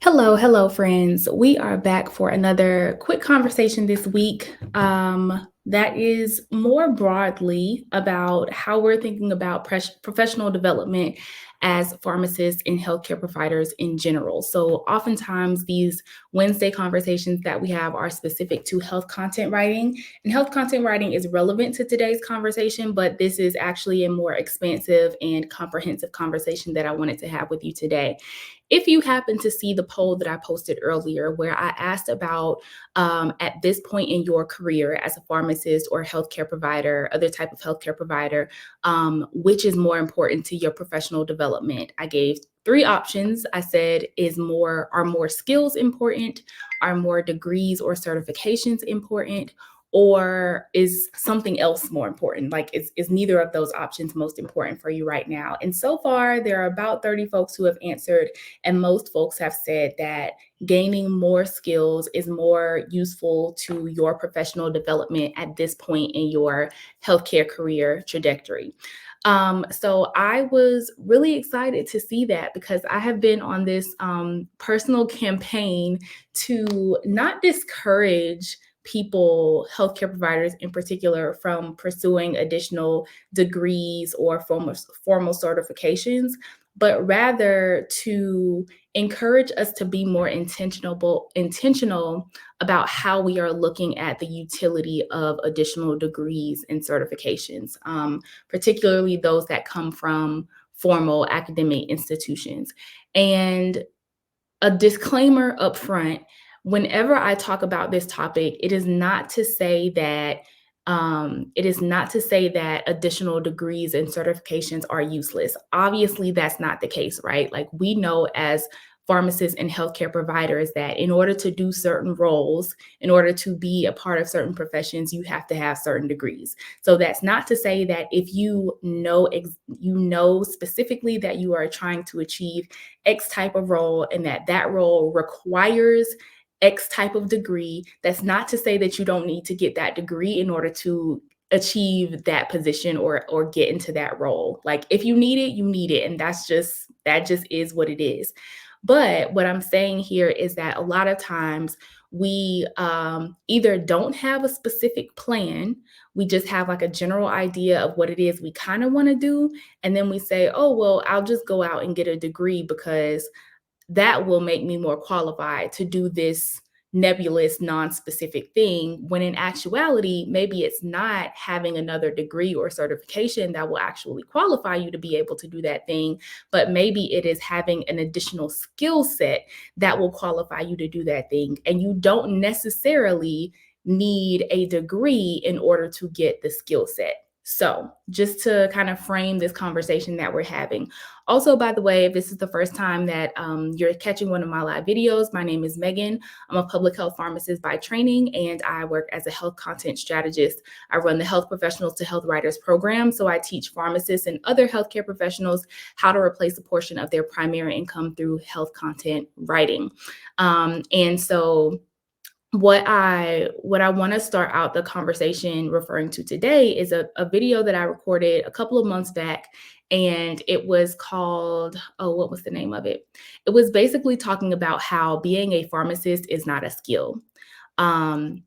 Hello, friends. We are back for another quick conversation this week that is more broadly about how we're thinking about professional development as pharmacists and healthcare providers in general. So, oftentimes, these Wednesday conversations that we have are specific to health content writing, and health content writing is relevant to today's conversation, but this is actually a more expansive and comprehensive conversation that I wanted to have with you today. If you happen to see the poll that I posted earlier, where I asked about at this point in your career as a pharmacist or healthcare provider, other type of healthcare provider, which is more important to your professional development? I gave three options. I said, are more skills important? Are more degrees or certifications important? Or is something else more important? Like, is neither of those options most important for you right now? And so far, there are about 30 folks who have answered, and most folks have said that gaining more skills is more useful to your professional development at this point in your healthcare career trajectory. So I was really excited to see that because I have been on this personal campaign to not discourage people, healthcare providers in particular, from pursuing additional degrees or formal certifications, but rather to encourage us to be more intentional about how we are looking at the utility of additional degrees and certifications, particularly those that come from formal academic institutions. And a disclaimer up front: whenever I talk about this topic, it is not to say that additional degrees and certifications are useless. Obviously, that's not the case, right? Like, we know as pharmacists and healthcare providers that in order to do certain roles, in order to be a part of certain professions, you have to have certain degrees. So that's not to say that if you know specifically that you are trying to achieve X type of role and that role requires X type of degree, that's not to say that you don't need to get that degree in order to achieve that position or get into that role. Like, if you need it, you need it, and that just is what it is. But what I'm saying here is that a lot of times we either don't have a specific plan, we just have like a general idea of what it is we kind of want to do, and then we say, oh, well, I'll just go out and get a degree because that will make me more qualified to do this nebulous, non-specific thing, when in actuality, maybe it's not having another degree or certification that will actually qualify you to be able to do that thing, but maybe it is having an additional skill set that will qualify you to do that thing. And you don't necessarily need a degree in order to get the skill set. So, just to kind of frame this conversation that we're having. Also, by the way, if this is the first time that you're catching one of my live videos, my name is Megan. I'm a public health pharmacist by training, and I work as a health content strategist. I run the Health Professionals to Health Writers program. So I teach pharmacists and other healthcare professionals how to replace a portion of their primary income through health content writing. And so what I want to start out the conversation referring to today is a video that I recorded a couple of months back, and it was called, oh, what was the name of it? It was basically talking about how being a pharmacist is not a skill.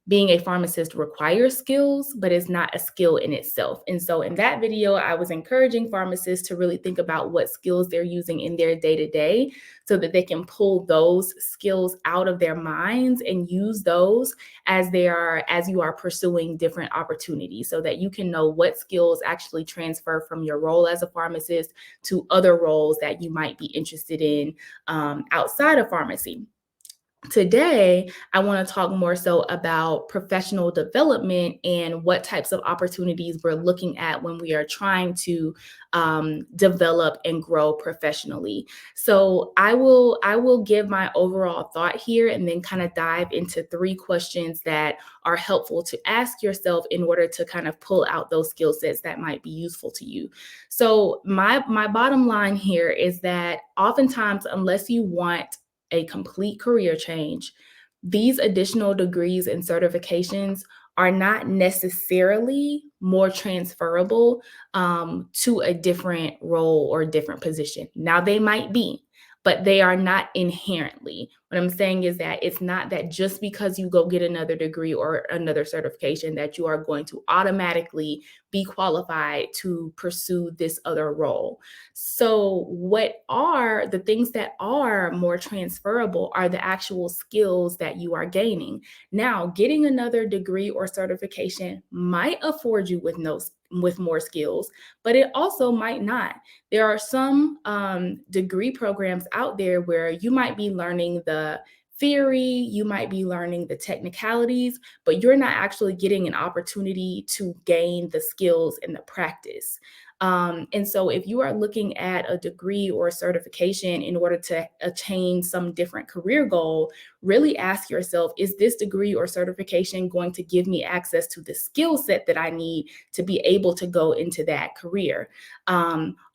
Being a pharmacist requires skills, but it's not a skill in itself. And so in that video, I was encouraging pharmacists to really think about what skills they're using in their day to day so that they can pull those skills out of their minds and use those as you are pursuing different opportunities, so that you can know what skills actually transfer from your role as a pharmacist to other roles that you might be interested in outside of pharmacy. Today, I want to talk more so about professional development and what types of opportunities we're looking at when we are trying to develop and grow professionally. So I will give my overall thought here and then kind of dive into three questions that are helpful to ask yourself in order to kind of pull out those skill sets that might be useful to you. So my bottom line here is that oftentimes, unless you want a complete career change, these additional degrees and certifications are not necessarily more transferable to a different role or different position. Now, they might be, but they are not inherently. What I'm saying is that it's not that just because you go get another degree or another certification that you are going to automatically be qualified to pursue this other role. So, what are the things that are more transferable are the actual skills that you are gaining. Now, getting another degree or certification might afford you with more skills, but it also might not. There are some degree programs out there where you might be learning the theory, you might be learning the technicalities, but you're not actually getting an opportunity to gain the skills and the practice. And so, if you are looking at a degree or a certification in order to attain some different career goal, really ask yourself, is this degree or certification going to give me access to the skill set that I need to be able to go into that career?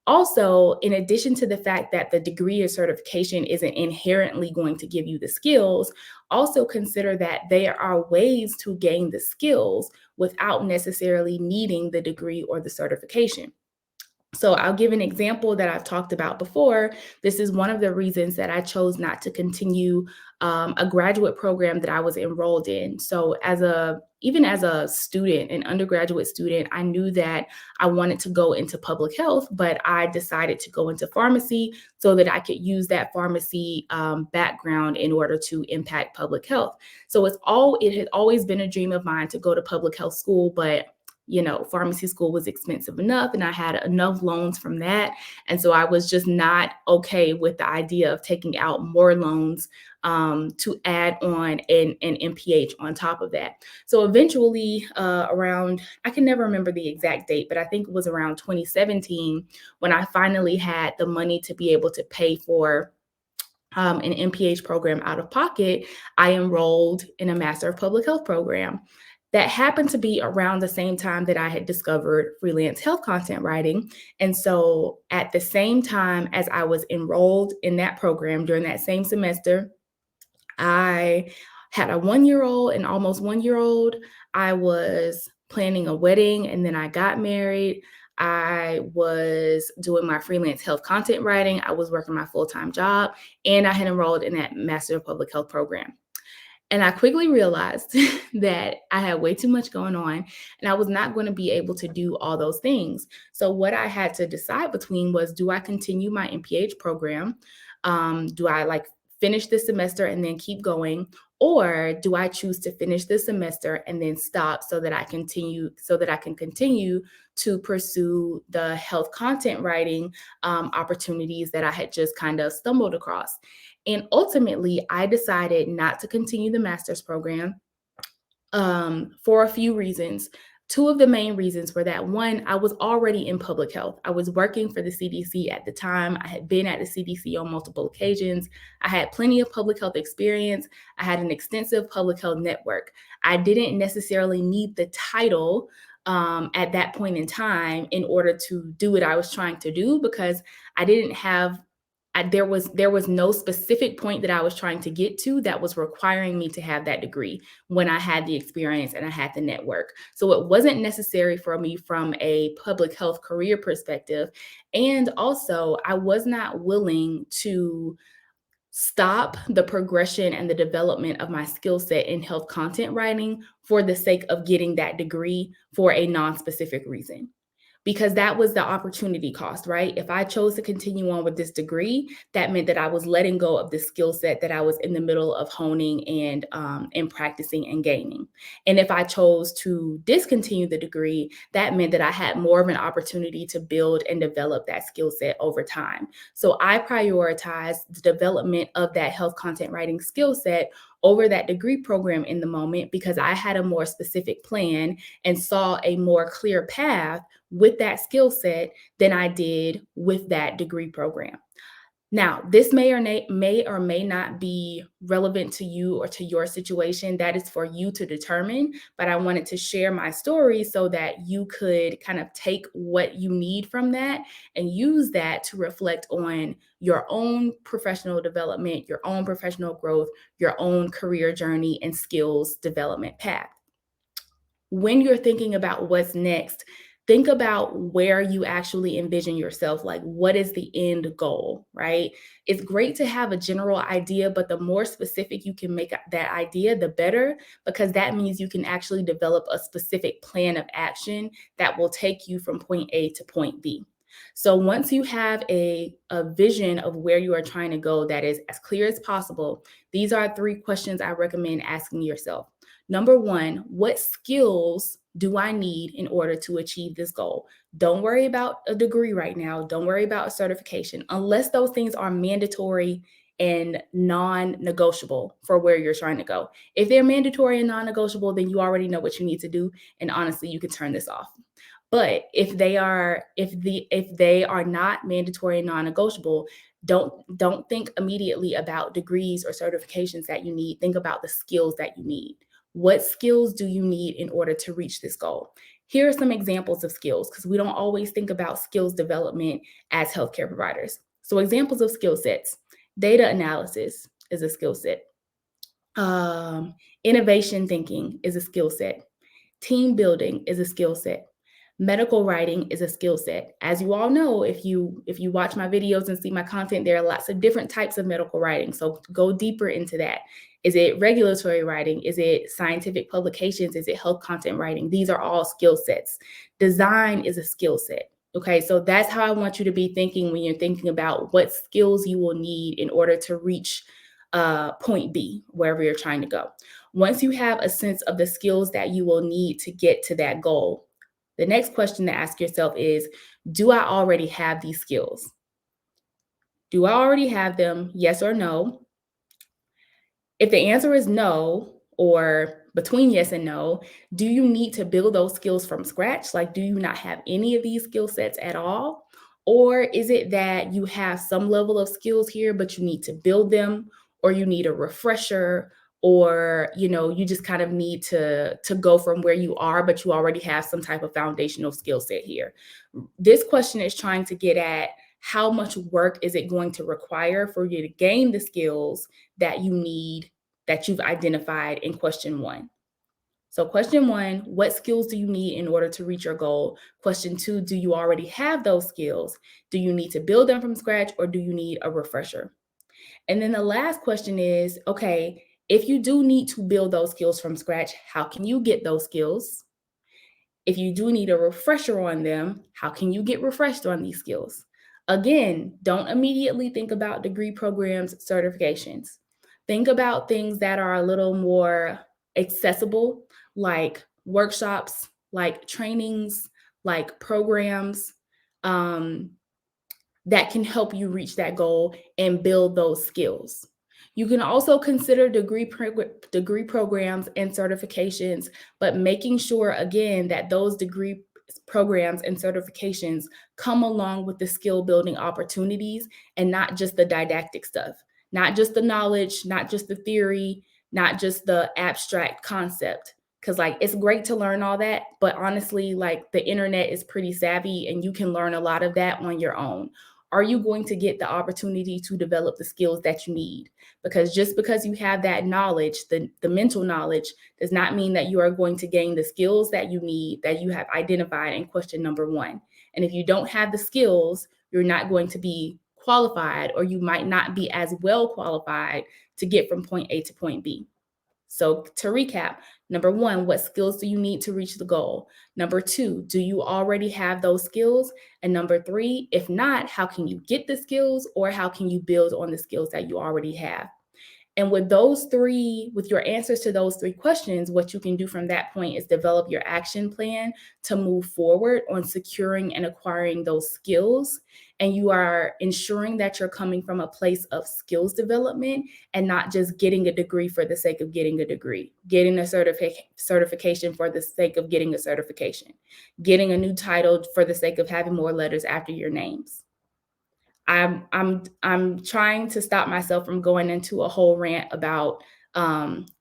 Also, in addition to the fact that the degree or certification isn't inherently going to give you the skills, also consider that there are ways to gain the skills without necessarily needing the degree or the certification. So I'll give an example that I've talked about before. This is one of the reasons that I chose not to continue a graduate program that I was enrolled in. So even as a student, an undergraduate student, I knew that I wanted to go into public health, but I decided to go into pharmacy so that I could use that pharmacy background in order to impact public health. So it had always been a dream of mine to go to public health school, but pharmacy school was expensive enough and I had enough loans from that. And so I was just not okay with the idea of taking out more loans to add on an MPH on top of that. So eventually, I can never remember the exact date, but I think it was around 2017 when I finally had the money to be able to pay for an MPH program out of pocket. I enrolled in a Master of Public Health program. That happened to be around the same time that I had discovered freelance health content writing. And so, at the same time as I was enrolled in that program during that same semester, I had a 1 year old and almost 1 year old. I was planning a wedding and then I got married. I was doing my freelance health content writing. I was working my full time job and I had enrolled in that Master of Public Health program. And I quickly realized that I had way too much going on and I was not going to be able to do all those things. So, what I had to decide between was, do I continue my MPH program? Do I finish this semester and then keep going? Or do I choose to finish this semester and then stop so that I can continue to pursue the health content writing opportunities that I had just kind of stumbled across? And ultimately, I decided not to continue the master's program for a few reasons. Two of the main reasons were that, one, I was already in public health. I was working for the CDC at the time. I had been at the CDC on multiple occasions. I had plenty of public health experience. I had an extensive public health network. I didn't necessarily need the title at that point in time in order to do what I was trying to do, because I didn't have there was no specific point that I was trying to get to that was requiring me to have that degree when I had the experience and I had the network. So it wasn't necessary for me from a public health career perspective. And also, I was not willing to stop the progression and the development of my skill set in health content writing for the sake of getting that degree for a non-specific reason, because that was the opportunity cost, right? If I chose to continue on with this degree, that meant that I was letting go of the skill set that I was in the middle of honing and practicing and gaining. And if I chose to discontinue the degree, that meant that I had more of an opportunity to build and develop that skill set over time. So I prioritized the development of that health content writing skill set over that degree program in the moment, because I had a more specific plan and saw a more clear path with that skill set than I did with that degree program. Now, this may or may not be relevant to you or to your situation. That is for you to determine. But I wanted to share my story so that you could kind of take what you need from that and use that to reflect on your own professional development, your own professional growth, your own career journey and skills development path. When you're thinking about what's next, think about where you actually envision yourself. Like, what is the end goal, right? It's great to have a general idea, but the more specific you can make that idea, the better, because that means you can actually develop a specific plan of action that will take you from point A to point B. So once you have a vision of where you are trying to go that is as clear as possible, these are 3 questions I recommend asking yourself. Number one, what skills do I need in order to achieve this goal? Don't worry about a degree right now. Don't worry about a certification unless those things are mandatory and non negotiable for where you're trying to go. If they're mandatory and non negotiable, then you already know what you need to do. And honestly, you can turn this off. But if they are not mandatory and non-negotiable, don't think immediately about degrees or certifications that you need. Think about the skills that you need. What skills do you need in order to reach this goal? Here are some examples of skills, because we don't always think about skills development as healthcare providers. So examples of skill sets: data analysis is a skill set. Innovation thinking is a skill set. Team building is a skill set. Medical writing is a skill set. As you all know, if you watch my videos and see my content, there are lots of different types of medical writing. So go deeper into that. Is it regulatory writing? Is it scientific publications? Is it health content writing? These are all skill sets. Design is a skill set. Okay, so that's how I want you to be thinking when you're thinking about what skills you will need in order to reach point B, wherever you're trying to go. Once you have a sense of the skills that you will need to get to that goal, the next question to ask yourself is, do I already have these skills? Do I already have them? Yes or no? If the answer is no, or between yes and no, do you need to build those skills from scratch? Like, do you not have any of these skill sets at all? Or is it that you have some level of skills here, but you need to build them, or you need a refresher, or you just kind of need to go from where you are, but you already have some type of foundational skill set here? This question is trying to get at how much work is it going to require for you to gain the skills that you need, that you've identified in question one. So question one, what skills do you need in order to reach your goal? Question two, do you already have those skills? Do you need to build them from scratch, or do you need a refresher? And then the last question is, okay, if you do need to build those skills from scratch, how can you get those skills? If you do need a refresher on them, how can you get refreshed on these skills? Again, don't immediately think about degree programs, certifications. Think about things that are a little more accessible, like workshops, like trainings, like programs, um, that can help you reach that goal and build those skills. You can also consider degree programs and certifications, but making sure again that those degree programs and certifications come along with the skill building opportunities, and not just the didactic stuff, not just the knowledge, not just the theory, not just the abstract concept. Cause like it's great to learn all that, but honestly, like the internet is pretty savvy and you can learn a lot of that on your own. Are you going to get the opportunity to develop the skills that you need? Because just because you have that knowledge, the mental knowledge, does not mean that you are going to gain the skills that you need, that you have identified in question number one. And if you don't have the skills, you're not going to be qualified, or you might not be as well qualified to get from point A to point B. So to recap, number one, what skills do you need to reach the goal? Number two, do you already have those skills? And number three, if not, how can you get the skills, or how can you build on the skills that you already have? And with your answers to those 3 questions, what you can do from that point is develop your action plan to move forward on securing and acquiring those skills. And you are ensuring that you're coming from a place of skills development and not just getting a degree for the sake of getting a degree, getting a certification for the sake of getting a certification, getting a new title for the sake of having more letters after your names. I'm trying to stop myself from going into a whole rant about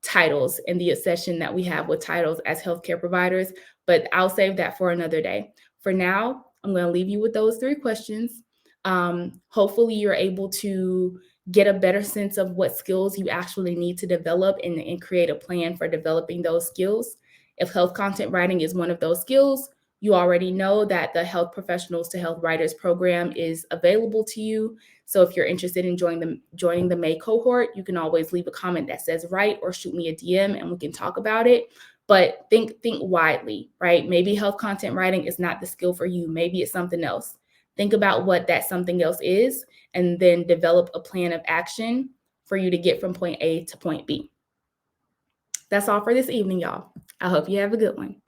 titles and the obsession that we have with titles as healthcare providers, but I'll save that for another day. For now, I'm going to leave you with those 3 questions. Hopefully, you're able to get a better sense of what skills you actually need to develop, and create a plan for developing those skills. If health content writing is one of those skills, You already know that the Health Professionals to Health Writers program is available to you. So if you're interested in joining the May cohort, you can always leave a comment that says write or shoot me a DM and we can talk about it. But think widely, right? Maybe health content writing is not the skill for you. Maybe it's something else. Think about what that something else is and then develop a plan of action for you to get from point A to point B. That's all for this evening, y'all. I hope you have a good one.